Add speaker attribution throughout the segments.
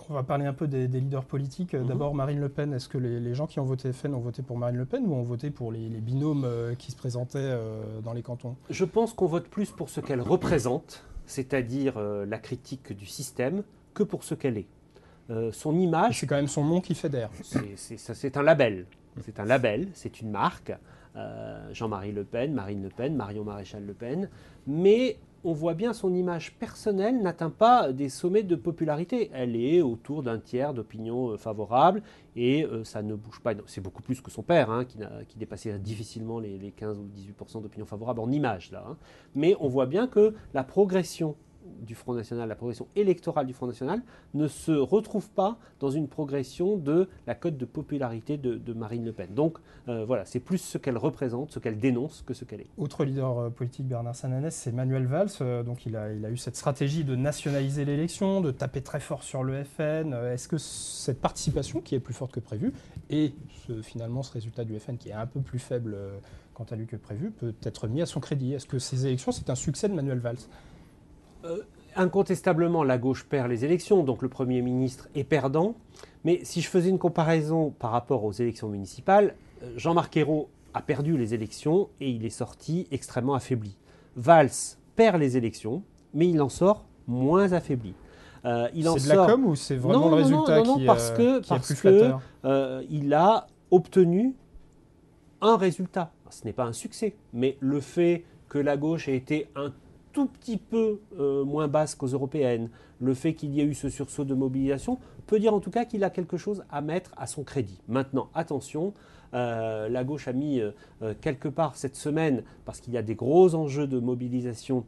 Speaker 1: On va parler un peu des leaders politiques. D'abord, Marine Le Pen. Est-ce que les gens qui ont voté FN ont voté pour Marine Le Pen ou ont voté pour les binômes qui se présentaient dans les cantons?
Speaker 2: Je pense qu'on vote plus pour ce qu'elle représente, c'est-à-dire la critique du système, que pour ce qu'elle est. Son image...
Speaker 1: C'est quand même son nom qui fédère.
Speaker 2: C'est un label. C'est un label, c'est une marque. Jean-Marie Le Pen, Marine Le Pen, Marion Maréchal Le Pen. Mais on voit bien son image personnelle n'atteint pas des sommets de popularité. Elle est autour d'un tiers d'opinion favorable et ça ne bouge pas. C'est beaucoup plus que son père, hein, qui dépassait difficilement les 15 ou 18% d'opinion favorable en image. Là, hein. Mais on voit bien que la progression du Front National, la progression électorale du Front National ne se retrouve pas dans une progression de la cote de popularité de Marine Le Pen. Donc voilà, c'est plus ce qu'elle représente, ce qu'elle dénonce que ce qu'elle est.
Speaker 1: Autre leader politique, Bernard Sananès, c'est Manuel Valls. Donc il a eu cette stratégie de nationaliser l'élection, de taper très fort sur le FN. Est-ce que cette participation, qui est plus forte que prévu, et finalement ce résultat du FN qui est un peu plus faible quant à lui que prévu, peut être mis à son crédit? Est-ce que ces élections, c'est un succès de Manuel Valls?
Speaker 2: Incontestablement, la gauche perd les élections, donc le Premier ministre est perdant. Mais si je faisais une comparaison par rapport aux élections municipales, Jean-Marc Ayrault a perdu les élections et il est sorti extrêmement affaibli. Valls perd les élections, mais il en sort moins affaibli.
Speaker 1: C'est de la com ou c'est vraiment le résultat qui est plus flatteur?
Speaker 2: Il a obtenu un résultat. Ce n'est pas un succès, mais le fait que la gauche ait été un tout petit peu moins basse qu'aux européennes, le fait qu'il y ait eu ce sursaut de mobilisation, peut dire en tout cas qu'il a quelque chose à mettre à son crédit. Maintenant, attention, la gauche a mis quelque part cette semaine, parce qu'il y a des gros enjeux de mobilisation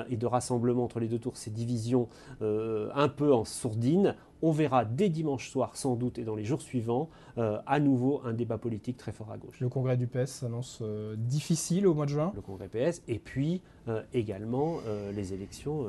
Speaker 2: et de rassemblement entre les deux tours, ces divisions un peu en sourdine. On verra dès dimanche soir, sans doute, et dans les jours suivants, à nouveau un débat politique très fort à gauche.
Speaker 1: Le congrès du PS s'annonce difficile au mois de juin.
Speaker 2: Le congrès PS, et puis également les élections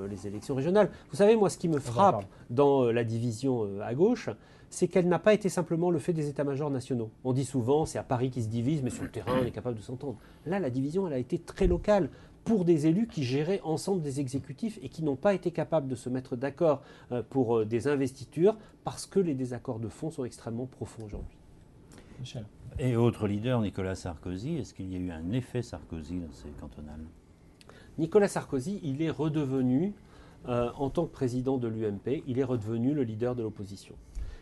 Speaker 2: régionales. Vous savez, moi, ce qui me frappe dans la division à gauche, c'est qu'elle n'a pas été simplement le fait des états-majors nationaux. On dit souvent, c'est à Paris qu'ils se divisent, mais sur le terrain, on est capable de s'entendre. Là, la division, elle a été très locale, pour des élus qui géraient ensemble des exécutifs et qui n'ont pas été capables de se mettre d'accord pour des investitures parce que les désaccords de fond sont extrêmement profonds aujourd'hui.
Speaker 1: Michel.
Speaker 3: Et autre leader, Nicolas Sarkozy, est-ce qu'il y a eu un effet Sarkozy dans ces cantonales?
Speaker 2: Nicolas Sarkozy, il est redevenu, en tant que président de l'UMP, il est redevenu le leader de l'opposition.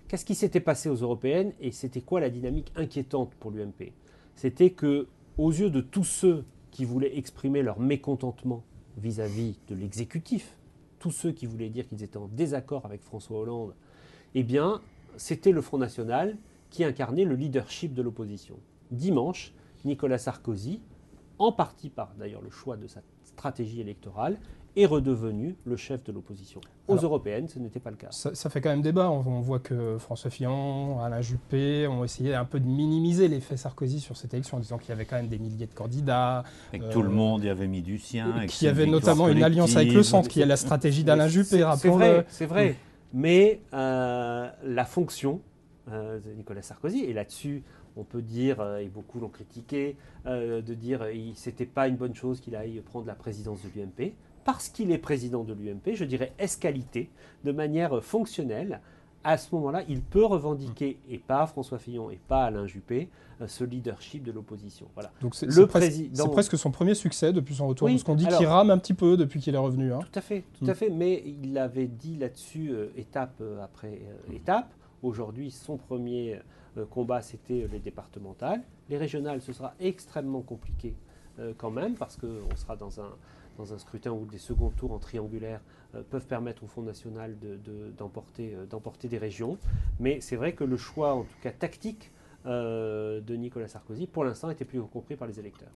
Speaker 2: Qu'est-ce qui s'était passé aux européennes et c'était quoi la dynamique inquiétante pour l'UMP? C'était que, aux yeux de tous ceux qui voulaient exprimer leur mécontentement vis-à-vis de l'exécutif, tous ceux qui voulaient dire qu'ils étaient en désaccord avec François Hollande, eh bien, c'était le Front National qui incarnait le leadership de l'opposition. Dimanche, Nicolas Sarkozy, en partie par d'ailleurs le choix de sa stratégie électorale, est redevenu le chef de l'opposition. Aux européennes, ce n'était pas le cas.
Speaker 1: Ça fait quand même débat. On voit que François Fillon, Alain Juppé ont essayé un peu de minimiser l'effet Sarkozy sur cette élection en disant qu'il y avait quand même des milliers de candidats.
Speaker 3: Et que tout le monde y avait mis du sien.
Speaker 1: Qu'il y avait notamment une alliance avec le centre, qui est la stratégie d'Alain Juppé, rappelons-le.
Speaker 2: C'est vrai. Mais la fonction de Nicolas Sarkozy, et là-dessus, on peut dire, et beaucoup l'ont critiqué, de dire que ce n'était pas une bonne chose qu'il aille prendre la présidence de l'UMP. Parce qu'il est président de l'UMP, je dirais ès-qualité, de manière fonctionnelle, à ce moment-là, il peut revendiquer, et pas François Fillon, et pas Alain Juppé, ce leadership de l'opposition. Voilà.
Speaker 1: Donc c'est presque son premier succès depuis son retour, parce qu'on dit qu'il rame un petit peu depuis qu'il est revenu. Hein.
Speaker 2: Tout à fait, mais il avait dit là-dessus étape après étape. Aujourd'hui, son premier combat, c'était les départementales. Les régionales, ce sera extrêmement compliqué quand même, parce qu'on sera dans un scrutin où des seconds tours en triangulaire peuvent permettre au Front National d'emporter des régions. Mais c'est vrai que le choix, en tout cas tactique, de Nicolas Sarkozy, pour l'instant, était plus compris par les électeurs.